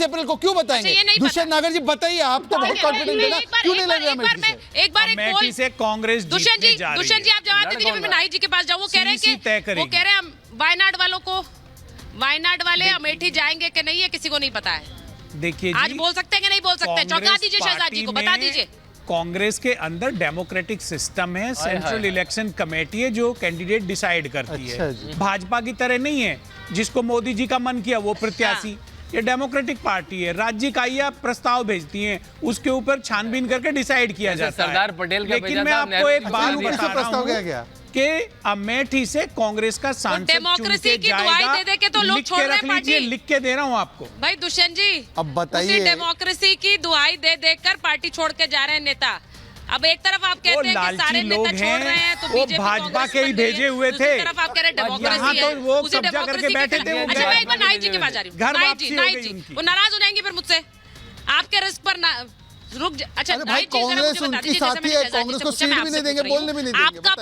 अप्रैल को क्यों बताएंगे? दुष्यंत नागर जी बताइए, आप तो बहुत कॉन्फिडेंट है ना, क्यों नहीं लग रहा अमेठी से? एक बार अमेठी से कांग्रेस जीतने जा रही है। दुष्यंत जी आप जवाब दे दीजिए, मैं नाहिद जी के पास जाऊँ। वो कह रहे हैं वायनाड वालों को, वायनाड वाले अमेठी जाएंगे कि नहीं, है किसी को नहीं पता है। देखिए आज बोल सकते हैं कि नहीं बोल सकते? चौंका दीजिए शहजाद जी को, बता दीजिए। कांग्रेस के अंदर डेमोक्रेटिक सिस्टम है, सेंट्रल इलेक्शन कमेटी है जो कैंडिडेट डिसाइड करती है। भाजपा की तरह नहीं है जिसको मोदी जी का मन किया वो प्रत्याशी। ये डेमोक्रेटिक पार्टी है, राज्य इकाइयां प्रस्ताव भेजती हैं, उसके ऊपर छानबीन करके डिसाइड किया जाता है। सरदार पटेल का लेकिन मैं आपको एक बात बता रहा हूं कि अमेठी से कांग्रेस का सांसद डेमोक्रेसी की दुआई दे दे के तो लोग छोड़ रहे हैं पार्टी। लिख के दे रहा हूं आपको। भाई दुष्यंत जी, अब बताइए, डेमोक्रेसी की दुआई दे देकर पार्टी छोड़ के जा रहे हैं नेता। अब एक तरफ आप कहते हैं कि सारे नेता छोड़ रहे हैं, तो वो भाजपा के ही भेजे हुए थे। दूसरी तरफ आप कह रहे हैं डेमोक्रेसी है, तो वो कब्जा करके बैठे थे। अच्छा मैं एक बार नाहिद जी के पास जा रही हूँ। नाहिद जी वो नाराज हो जाएंगे फिर मुझसे, आपके रिस्क पर रुक। अच्छा भाई कांग्रेस उनकी साथी है, कांग्रेस को सीट भी नहीं देंगे, बोलने भी नहीं देंगे। आपका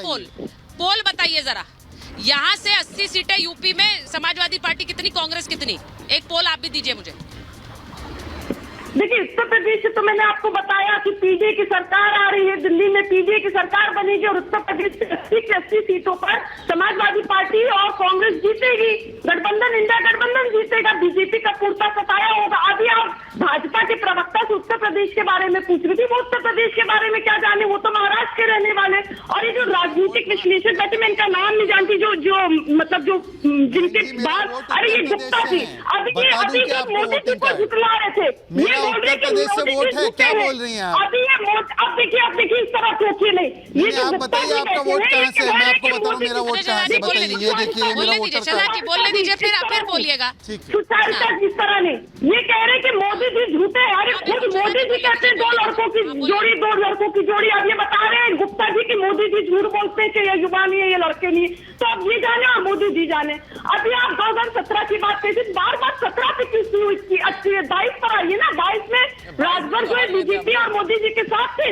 पोल बताइए जरा, यहाँ से 80 सीटें यूपी में समाजवादी पार्टी कितनी, कांग्रेस कितनी? एक पोल आप भी दीजिए मुझे। देखिए उत्तर प्रदेश से तो मैंने आपको बताया कि पीडीए की सरकार आ रही है, दिल्ली में पीडीए की सरकार बनेगी और उत्तर प्रदेश से 80 की 80 सीटों पर समाजवादी पार्टी और कांग्रेस जीतेगी। गठबंधन, इंडिया गठबंधन जीतेगा, बीजेपी का पूर्ता सताया होगा। अभी आप भाजपा के प्रवक्ता से उत्तर प्रदेश के बारे में पूछ रही थी, वो उत्तर प्रदेश के बारे में क्या जाने, वो तो महाराष्ट्र के रहने वाले। और ये जो राजनीतिक विश्लेषक बैठे, मैं इनका नाम नहीं जानती, जो मतलब जो जिनके बाद, अरे ये गुप्ता जी, अभी मोदी जी को झुकला रहे थे, उत्तर प्रदेश से वोट है, क्या बोल रही हैं आप? अभी ये वोट, अब देखिए इस तरह सोचिए नहीं। ये आप बताइए आपका वोट कहाँ से है, मैं आपको बताऊं मेरा वोट कहाँ से, बताइए। ये देखिए मेरा वोटर कार्ड, बोलने दीजिए, फिर बोलिएगा। सुचारिता जिस तरह ने ये कह रहे कि मोदी जी झूठे हैं, अरे खुद मोदी जी कहते हैं दो लड़कों की जोड़ी, अब ये बता रहे हैं गुप्ता जी की मोदी जी झूठ बोलते हैं कि ये युवा नहीं है, ये लड़के नहीं है। तो अब ये जाने और मोदी जी जाने। अभी आप 2017 की बात कही थी, बार 17 पे क्यों हुई इसकी? 22 पर आइए ना, 22 में राजभर जो है बीजेपी और मोदी जी के साथ थे,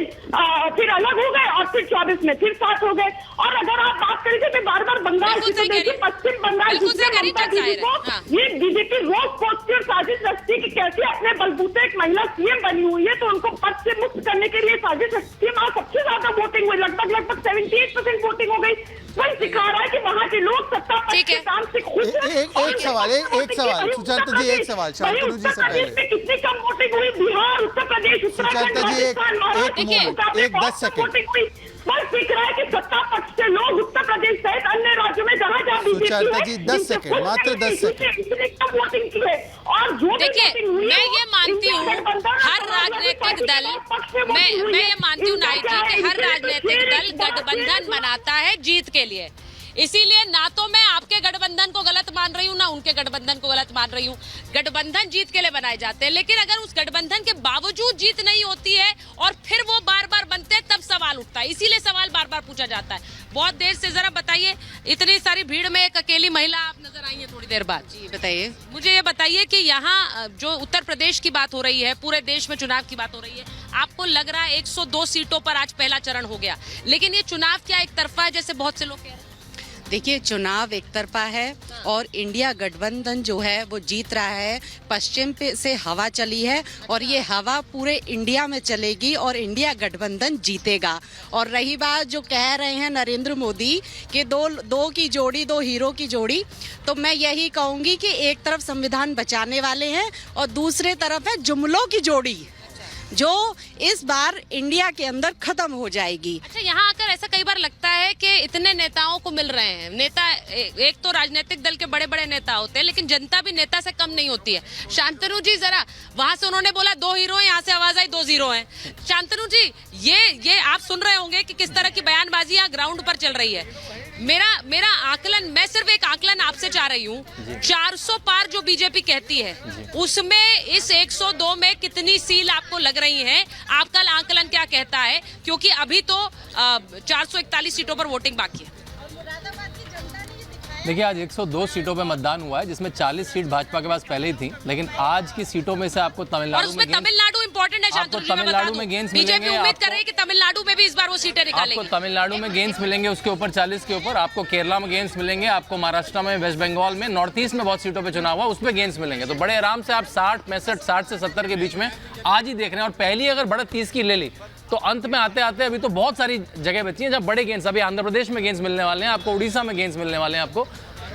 फिर अलग हो गए, और फिर 24 में फिर साथ हो गए। और अगर आप बात करेंगे तो बार बंगाल की, तो देखिए पश्चिम बंगाल ममता दीदी को ये बीजेपी रोज सोचती और साजिश रचती कि कैसे अपने बलबूते एक महिला सीएम बनी हुई है तो उनको पद से मुक्त करने के लिए साजिश रचती है। वहां सबसे ज्यादा वोटिंग हुई, लगभग 78% वोटिंग हो गई। वही सिखा रहा है कि वहाँ के लोग सत्ता पक्ष के काम से खुश हैं। एक सवाल सुचारिता जी, एक सवाल शांतनु जी से पहले। कितनी कम वोटिंग हुई बिहार, उत्तर प्रदेश, उत्तराखंड, राजस्थान, महाराष्ट्र, एक 10 सेकंड बस दिख रहा है कि सत्ता पक्ष से लोग उत्तर प्रदेश सहित अन्य राज्यों में जहाँ सुचारिता जी 10 सेकंड, मात्र 10 सेकंड वोटिंग की है। और जो देखिए मैं ये मानती हूँ हर राजनीतिक दल, मैं ये मानती हूँ नाहिद जी कि हर राजनीतिक दल गठबंधन बनाता है जीत के लिए। इसीलिए ना तो मैं आपके गठबंधन को गलत मान रही हूँ ना उनके गठबंधन को गलत मान रही हूँ। गठबंधन जीत के लिए बनाए जाते हैं, लेकिन अगर उस गठबंधन के बावजूद जीत नहीं होती है और फिर वो बार बार बनते हैं, तब सवाल उठता है। इसीलिए सवाल बार बार पूछा जाता है। बहुत देर से जरा बताइए, इतनी सारी भीड़ में एक अकेली महिला आप नजर आई है थोड़ी देर बाद। जी बताइए, मुझे ये बताइए कि यहाँ जो उत्तर प्रदेश की बात हो रही है, पूरे देश में चुनाव की बात हो रही है, आपको लग रहा है 102 सीटों पर आज पहला चरण हो गया, लेकिन ये चुनाव क्या एक तरफा है जैसे बहुत से लोग कह रहे हैं? देखिए चुनाव एक तरफा है और इंडिया गठबंधन जो है वो जीत रहा है। पश्चिम पे से हवा चली है और ये हवा पूरे इंडिया में चलेगी और इंडिया गठबंधन जीतेगा। और रही बात जो कह रहे हैं नरेंद्र मोदी कि दो की जोड़ी, दो हीरो की जोड़ी, तो मैं यही कहूँगी कि एक तरफ संविधान बचाने वाले हैं और दूसरे तरफ है जुमलों की जोड़ी जो इस बार इंडिया के अंदर खत्म हो जाएगी। अच्छा, यहाँ आकर ऐसा कई बार लगता है कि इतने नेताओं को मिल रहे हैं, नेता एक तो राजनीतिक दल के बड़े बड़े नेता होते हैं, लेकिन जनता भी नेता से कम नहीं होती है। शांतनु जी जरा, वहां से उन्होंने बोला 2 हीरो हैं, यहाँ से आवाज आई 2 जीरो हैं। शांतनु जी ये आप सुन रहे होंगे कि किस तरह की बयानबाजी यहाँ ग्राउंड पर चल रही है। मेरा आकलन, मैं सिर्फ एक आकलन आपसे चाह रही हूँ, 400 पार जो बीजेपी कहती है उसमें इस 102 में कितनी सील आपको लग रही हैं? आपका आकलन क्या कहता है? क्योंकि अभी तो 441 सीटों पर वोटिंग बाकी है। देखिए आज 102 सीटों पे मतदान हुआ है, जिसमें 40 सीट भाजपा के पास पहले ही थी, लेकिन आज की सीटों में से आपको और तमिलनाडु उसमें तमिलनाडु इंपॉर्टेंट है। शांतनु जी, मैं बता तमिलनाडु दूं, में गेंस बीजेपी मिलेंगे, उम्मीद आपको- कर रही है कि तमिलनाडु में भी इस बार वो सीटें निकालेंगे। आपको तमिलनाडु में गेंस मिलेंगे, उसके ऊपर 40 के ऊपर आपको केरला में गेंस मिलेंगे, आपको महाराष्ट्र में, वेस्ट बंगाल में, नॉर्थ ईस्ट में बहुत सीटों पे चुनाव हुआ, उसमें गेंस मिलेंगे। तो बड़े आराम से आप 60 से 70 के बीच में आज ही देख रहे हैं। और पहली अगर बढ़त 30 की ले ली तो अंत में आते आते अभी तो बहुत सारी जगह बची हैं जब बड़े गेंस, अभी आंध्र प्रदेश में गेंस मिलने वाले हैं, आपको उड़ीसा में गेंस मिलने वाले हैं आपको।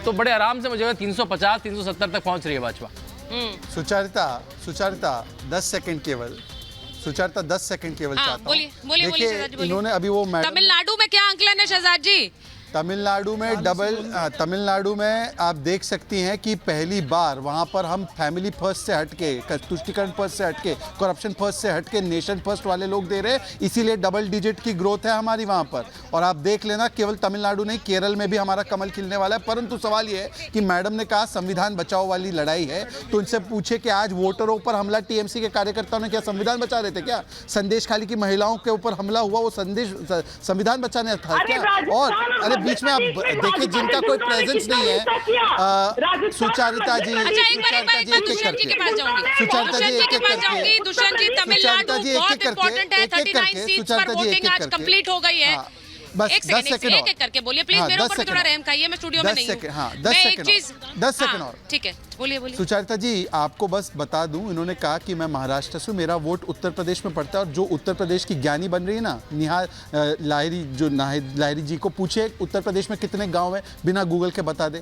तो बड़े आराम से मुझे 350 370 तक पहुंच रही है भाजपा। सुचारिता 10 सेकंड केवल, सुचारिता 10 सेकंड केवल हाँ, चाहता हूं। बोलिए शहजाद जी, बोलिए। इन्होंने अभी वो मैडम तमिलनाडु में क्या आंकलन है शहजाद जी? तमिलनाडु में आप देख सकती हैं कि पहली बार वहां पर हम फैमिली फर्स्ट से हटके, तुष्टिकरण फर्स्ट से हटके, करप्शन फर्स्ट से हटके नेशन फर्स्ट वाले लोग दे रहे हैं, इसीलिए डबल डिजिट की ग्रोथ है हमारी वहां पर। और आप देख लेना, केवल तमिलनाडु नहीं, केरल में भी हमारा कमल खिलने वाला है। परंतु सवाल यह है कि मैडम ने कहा संविधान बचाओ वाली लड़ाई है, तो उनसे पूछे कि आज वोटरों पर हमला टीएमसी के कार्यकर्ताओं ने क्या संविधान बचा रहे थे क्या? संदेश खाली की महिलाओं के ऊपर हमला हुआ, वो संदेश संविधान बचाने था क्या? और बीच में आप देखिए जिनका कोई प्रेजेंस नहीं है, सुचारिता जी, दुष्यंत जी के पास जाऊंगी, सुचारिता जी दुष्यंत जी के पास जाऊंगी। दुष्यंत जी, तमिलनाडु बहुत इंपॉर्टेंट है, 39 सीट्स पर वोटिंग आज कंप्लीट हो गई है। बस एक 10 सेकंड एक करके बोलिए प्लीज, मेरे ऊपर भी थोड़ा रहम खाइए, मैं स्टूडियो में नहीं हूं। 10 सेकंड और ठीक है, बोलिए बोलिए। सुचारिता जी, आपको बस बता दूं, इन्होंने कहा कि मैं महाराष्ट्र से हूं, मेरा वोट उत्तर प्रदेश में पड़ता है। और जो उत्तर प्रदेश की ज्ञानी बन रही है ना, निहाल लाहिरी, जो लाहिरी जी को पूछे उत्तर प्रदेश में कितने गांव है, बिना गूगल के बता दे,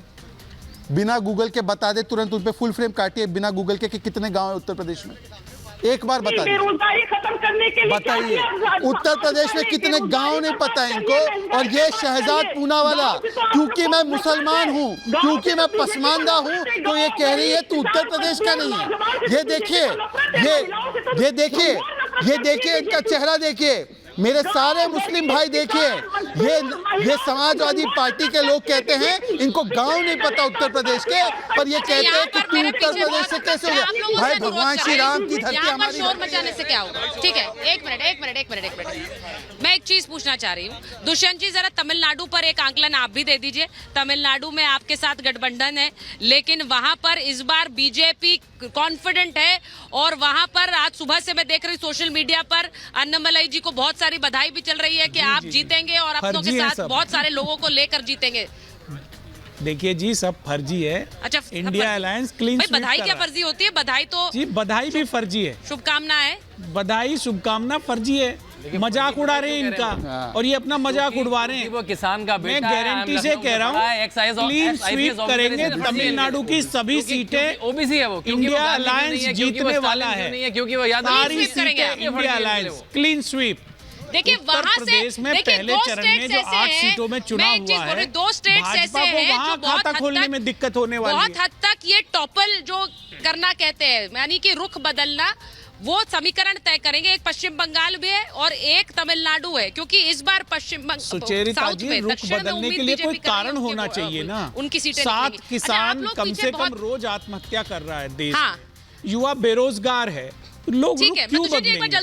बिना गूगल के बता दे, तुरंत उन पे फुल फ्रेम काटिए बिना गूगल के कि कितने गांव है उत्तर प्रदेश में, एक बार बता दीजिए। बेरोजगारी खत्म करने के लिए बताइए उत्तर प्रदेश में कितने गांव नहीं पता है इनको। और ये शहजाद पूनावाला, क्योंकि मैं मुसलमान हूं, क्योंकि मैं पसमानदा हूं, तो ये कह रही है तू उत्तर प्रदेश का नहीं है। ये देखिए, ये देखिए इनका चेहरा देखिए, मेरे सारे मुस्लिम भाई देखिए, ये समाजवादी पार्टी के लोग कहते हैं इनको गांव नहीं पता उत्तर प्रदेश के, पर ये कहते हैं कि तू उत्तर प्रदेश से कैसे हो गया। भाई भगवान श्री राम की धरती हमारी। शोर मचाने से क्या होगा? ठीक है, एक मिनट, मैं एक चीज पूछना चाह रही हूँ। दुष्यंत जी, जरा तमिलनाडु पर एक आंकलन आप भी दे दीजिए। तमिलनाडु में आपके साथ गठबंधन है, लेकिन वहां पर इस बार बीजेपी कॉन्फिडेंट है, और वहां पर आज सुबह से मैं देख रही सोशल मीडिया पर अन्नमलाई जी को बहुत सारी बधाई भी चल रही है कि आप जीतेंगे और अपनों के साथ बहुत सारे लोगों को लेकर जीतेंगे। देखिए जी, सब फर्जी है। अच्छा, इंडिया अलायंस क्लीन स्वीप बधाई कर क्या रहा है। फर्जी होती है? बधाई तो जी, बधाई भी फर्जी है, शुभकामना है। बधाई शुभकामना फर्जी है, मजाक उड़ा रहे हैं इनका, और ये अपना मजाक उड़वा रहे हैं। वो किसान का मैं बेटा है, गारंटी से कह रहा हूँ क्लीन स्वीप करेंगे तमिलनाडु की सभी सीटें। ओबीसी है वो, इंडिया अलायंस जीतने वाला है, क्योंकि वो याद सारी सीटें इंडिया अलायंस क्लीन स्वीप। देखिए उत्तर वहां से प्रदेश में पहले चरण में जो 8 सीटों में चुनाव हुआ है, दो स्टेट्स ऐसे भाजपा को हैं वहां जो खाता खोलने में दिक्कत होने वाली बहुत है। हद तक ये टॉपल जो करना कहते हैं, यानी कि रुख बदलना, वो समीकरण तय करेंगे। एक पश्चिम बंगाल भी है और एक तमिलनाडु है, क्योंकि इस बार सुचेरिता जी, रुख बदलने के लिए कोई कारण होना चाहिए ना। उनकी सीटें 7 किसान कम से कम रोज आत्महत्या कर रहा है देश में, युवा बेरोजगार है, लोग रुख क्यों बदलेंगे?